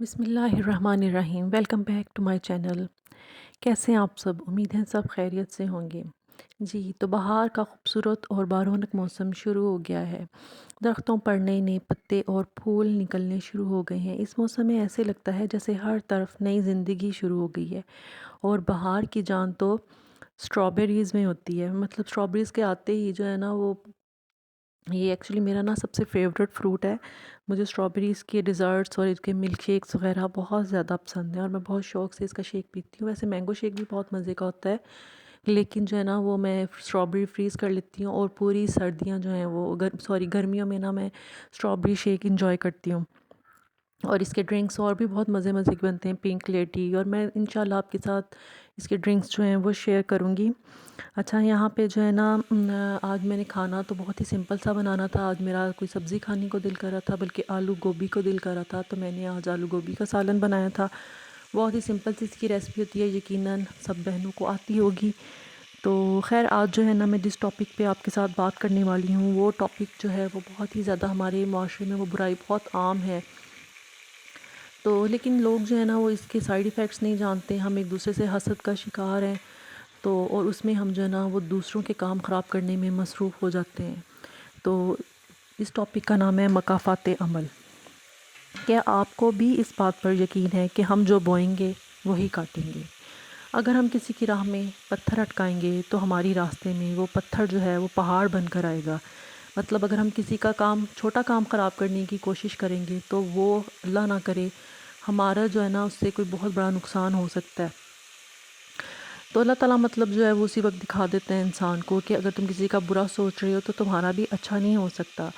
بسم اللہ الرحمن الرحیم، welcome back to my channel. کیسے ہیں آپ سب؟ امید ہے سب خیریت سے ہوں گے۔ جی تو بہار کا خوبصورت اور بارونق موسم شروع ہو گیا ہے۔ درختوں پر نئے نئے پتے اور پھول نکلنے شروع ہو گئے ہیں۔ اس موسم میں ایسے لگتا ہے جیسے ہر طرف نئی زندگی شروع ہو گئی ہے، اور بہار کی جان تو اسٹرابیریز میں ہوتی ہے۔ مطلب اسٹرابیریز کے آتے ہی جو ہے نا وہ یہ ایکچولی میرا نا سب سے فیوریٹ فروٹ ہے۔ مجھے اسٹرابیریز کے ڈیزرٹس اور اس کے ملک شیکس وغیرہ بہت زیادہ پسند ہیں، اور میں بہت شوق سے اس کا شیک پیتی ہوں۔ ویسے مینگو شیک بھی بہت مزے کا ہوتا ہے، لیکن جو ہے نا وہ میں اسٹرابیری فریز کر لیتی ہوں، اور پوری سردیاں جو ہیں وہ گرمیوں میں نا میں اسٹرابیری شیک انجوائے کرتی ہوں۔ اور اس کے ڈرنکس اور بھی بہت مزے مزے کے بنتے ہیں، پنک لیڈی، اور میں انشاءاللہ آپ کے ساتھ اس کے ڈرنکس جو ہیں وہ شیئر کروں گی۔ اچھا، یہاں پہ جو ہے نا آج میں نے کھانا تو بہت ہی سمپل سا بنانا تھا۔ آج میرا کوئی سبزی کھانے کو دل کر رہا تھا، بلکہ آلو گوبھی کو دل کر رہا تھا، تو میں نے آج آلو گوبھی کا سالن بنایا تھا۔ بہت ہی سمپل سی اس کی ریسپی ہوتی ہے، یقیناً سب بہنوں کو آتی ہوگی۔ تو خیر، آج جو ہے نا میں جس ٹاپک پہ آپ کے ساتھ بات کرنے والی ہوں، وہ ٹاپک جو ہے وہ بہت ہی زیادہ ہمارے معاشرے میں وہ برائی بہت عام ہے۔ تو لیکن لوگ جو ہے نا وہ اس کے سائیڈ ایفیکٹس نہیں جانتے۔ ہم ایک دوسرے سے حسد کا شکار ہیں، تو اور اس میں ہم جو ہے نا وہ دوسروں کے کام خراب کرنے میں مصروف ہو جاتے ہیں۔ تو اس ٹاپک کا نام ہے مکافات عمل۔ کیا آپ کو بھی اس بات پر یقین ہے کہ ہم جو بوئیں گے وہی کاٹیں گے؟ اگر ہم کسی کی راہ میں پتھر اٹکائیں گے تو ہماری راستے میں وہ پتھر جو ہے وہ پہاڑ بن کر آئے گا۔ مطلب اگر ہم کسی کا چھوٹا کام خراب کرنے کی کوشش کریں گے تو وہ اللہ نہ کرے ہمارا جو ہے نا اس سے کوئی بہت بڑا نقصان ہو سکتا ہے۔ تو اللہ تعالیٰ مطلب جو ہے وہ اسی وقت دکھا دیتے ہیں انسان کو کہ اگر تم کسی کا برا سوچ رہے ہو تو تمہارا بھی اچھا نہیں ہو سکتا۔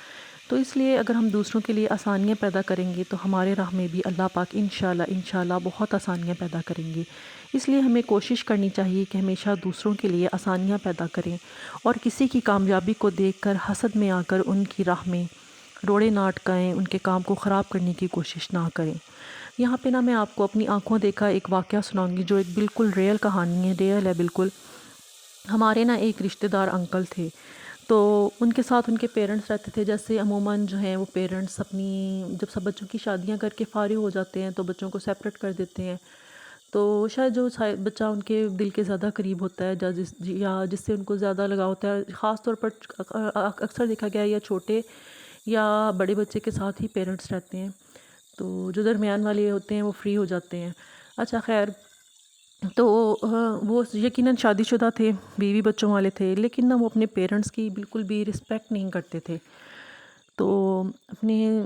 تو اس لیے اگر ہم دوسروں کے لیے آسانیاں پیدا کریں گے تو ہمارے راہ میں بھی اللہ پاک انشاءاللہ بہت آسانیاں پیدا کریں گے۔ اس لیے ہمیں کوشش کرنی چاہیے کہ ہمیشہ دوسروں کے لیے آسانیاں پیدا کریں، اور کسی کی کامیابی کو دیکھ کر حسد میں آ کر ان کی راہ میں روڑے نہ اٹکائیں، ان کے کام کو خراب کرنے کی کوشش نہ کریں۔ یہاں پہ نا میں آپ کو اپنی آنکھوں دیکھا ایک واقعہ سناؤں گی، جو ایک بالکل ریئل کہانی ہے، ریئل ہے بالکل۔ ہمارے نا ایک رشتہ دار انکل تھے، تو ان کے ساتھ ان کے پیرنٹس رہتے تھے۔ جیسے عموماً جو ہیں وہ پیرنٹس اپنی جب سب بچوں کی شادیاں کر کے فارغ ہو جاتے ہیں تو بچوں کو سیپریٹ کر دیتے ہیں۔ تو شاید جو بچہ ان کے دل کے زیادہ قریب ہوتا ہے، یا جس سے ان کو زیادہ لگاؤ ہوتا ہے، خاص طور پر اکثر دیکھا گیا ہے یا چھوٹے یا بڑے بچے کے ساتھ ہی پیرنٹس رہتے ہیں، تو جو درمیان والے ہوتے ہیں وہ فری ہو جاتے ہیں۔ اچھا خیر، تو وہ یقیناً شادی شدہ تھے، بیوی بچوں والے تھے، لیکن نہ وہ اپنے پیرنٹس کی بالکل بھی رسپیکٹ نہیں کرتے تھے۔ تو اپنے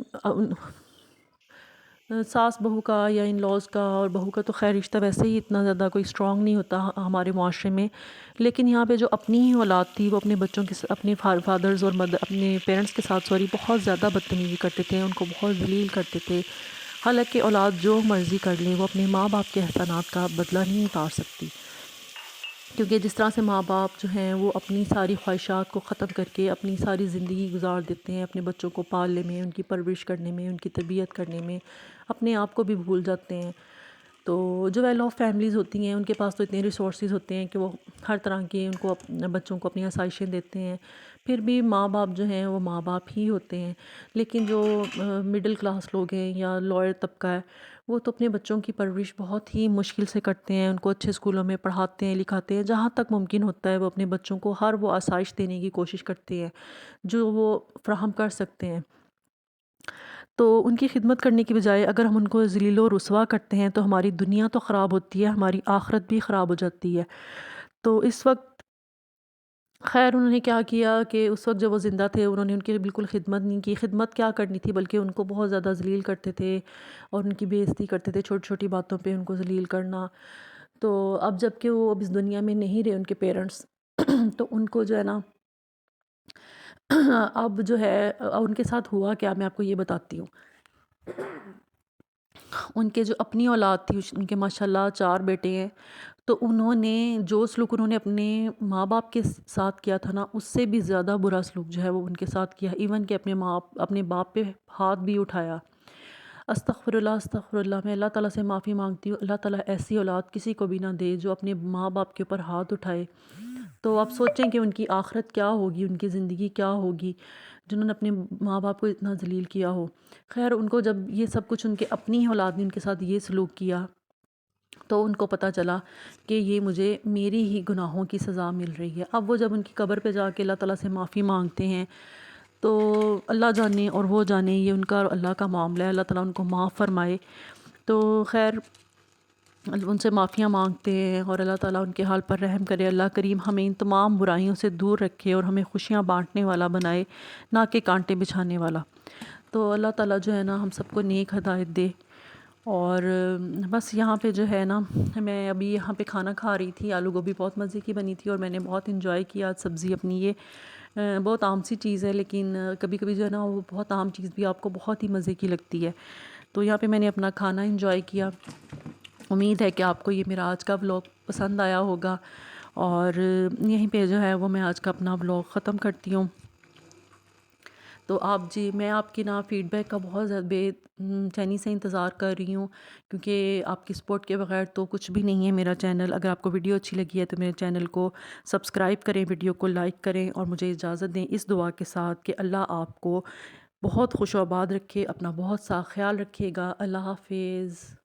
ساس بہو کا یا ان لاز کا، اور بہو کا تو خیر رشتہ ویسے ہی اتنا زیادہ کوئی اسٹرانگ نہیں ہوتا ہمارے معاشرے میں، لیکن یہاں پہ جو اپنی ہی اولاد تھی وہ اپنے بچوں کے اپنے فادرز اور اپنے پیرنٹس کے ساتھ بہت زیادہ بدتمیزی کرتے تھے، ان کو بہت ذلیل کرتے تھے۔ حالانکہ اولاد جو مرضی کر لے، وہ اپنے ماں باپ کے احسانات کا بدلہ نہیں اتار سکتی، کیونکہ جس طرح سے ماں باپ جو ہیں وہ اپنی ساری خواہشات کو ختم کر کے اپنی ساری زندگی گزار دیتے ہیں اپنے بچوں کو پالنے میں، ان کی پرورش کرنے میں، ان کی تربیت کرنے میں، اپنے آپ کو بھی بھول جاتے ہیں۔ تو جو ویل آف فیملیز ہوتی ہیں ان کے پاس تو اتنے ریسورسز ہوتے ہیں کہ وہ ہر طرح کے ان کو بچوں کو اپنی آسائشیں دیتے ہیں، پھر بھی ماں باپ جو ہیں وہ ماں باپ ہی ہوتے ہیں۔ لیکن جو مڈل کلاس لوگ ہیں یا لوئر طبقہ ہے، وہ تو اپنے بچوں کی پرورش بہت ہی مشکل سے کرتے ہیں، ان کو اچھے اسکولوں میں پڑھاتے ہیں، لکھاتے ہیں، جہاں تک ممکن ہوتا ہے وہ اپنے بچوں کو ہر وہ آسائش دینے کی کوشش کرتے ہیں جو وہ فراہم کر سکتے ہیں۔ تو ان کی خدمت کرنے کی بجائے اگر ہم ان کو ذلیل و رسوا کرتے ہیں تو ہماری دنیا تو خراب ہوتی ہے، ہماری آخرت بھی خراب ہو جاتی ہے۔ تو اس وقت خیر انہوں نے کیا کیا کہ اس وقت جب وہ زندہ تھے انہوں نے ان کی بالکل خدمت نہیں کی، خدمت کیا کرنی تھی، بلکہ ان کو بہت زیادہ ذلیل کرتے تھے اور ان کی بے عزتی کرتے تھے، چھوٹی چھوٹی باتوں پہ ان کو ذلیل کرنا۔ تو اب جب کہ وہ اب اس دنیا میں نہیں رہے ان کے پیرنٹس، تو ان کو جو ہے نا اب جو ہے ان کے ساتھ ہوا کیا، میں آپ کو یہ بتاتی ہوں۔ ان کے جو اپنی اولاد تھی، ان کے ماشاءاللہ 4 بیٹے ہیں، تو انہوں نے جو سلوک انہوں نے اپنے ماں باپ کے ساتھ کیا تھا نا، اس سے بھی زیادہ برا سلوک جو ہے وہ ان کے ساتھ کیا، ایون کہ اپنے باپ پہ ہاتھ بھی اٹھایا۔ استغفر اللہ استغفر اللہ، میں اللہ تعالیٰ سے معافی مانگتی ہوں، اللہ تعالیٰ ایسی اولاد کسی کو بھی نہ دے جو اپنے ماں باپ کے اوپر ہاتھ اٹھائے تو آپ سوچیں کہ ان کی آخرت کیا ہوگی، ان کی زندگی کیا ہوگی، جنہوں نے اپنے ماں باپ کو اتنا ذلیل کیا ہو۔ خیر ان کو جب یہ سب کچھ ان کے اپنی ہی اولاد نے ان کے ساتھ یہ سلوک کیا تو ان کو پتہ چلا کہ یہ مجھے میری ہی گناہوں کی سزا مل رہی ہے۔ اب وہ جب ان کی قبر پہ جا کے اللہ تعالیٰ سے معافی مانگتے ہیں تو اللہ جانے اور وہ جانے، یہ ان کا اور اللہ کا معاملہ ہے، اللہ تعالیٰ ان کو معاف فرمائے۔ تو خیر ان سے معافیاں مانگتے ہیں اور اللہ تعالیٰ ان کے حال پر رحم کرے۔ اللہ کریم ہمیں ان تمام برائیوں سے دور رکھے اور ہمیں خوشیاں بانٹنے والا بنائے، نہ کہ کانٹے بچھانے والا۔ تو اللہ تعالیٰ جو ہے نا ہم سب کو نیک ہدایت دے۔ اور بس یہاں پہ جو ہے نا میں ابھی یہاں پہ کھانا کھا رہی تھی، آلو گوبھی بہت مزے کی بنی تھی اور میں نے بہت انجوائے کیا آج سبزی اپنی۔ یہ بہت عام سی چیز ہے لیکن کبھی کبھی جو ہے نا وہ بہت عام چیز بھی آپ کو بہت ہی مزے کی لگتی ہے۔ تو یہاں پہ میں نے اپنا کھانا انجوائے کیا۔ امید ہے کہ آپ کو یہ میرا آج کا ولوگ پسند آیا ہوگا، اور یہیں پہ جو ہے وہ میں آج کا اپنا ولوگ ختم کرتی ہوں۔ تو میں آپ کی نا فیڈ بیک کا بہت زیادہ بے چینی سے انتظار کر رہی ہوں، کیونکہ آپ کی سپورٹ کے بغیر تو کچھ بھی نہیں ہے میرا چینل۔ اگر آپ کو ویڈیو اچھی لگی ہے تو میرے چینل کو سبسکرائب کریں، ویڈیو کو لائک کریں اور مجھے اجازت دیں اس دعا کے ساتھ کہ اللہ آپ کو بہت خوش و آباد رکھے، اپنا بہت سا خیال رکھیے گا۔ اللہ حافظ۔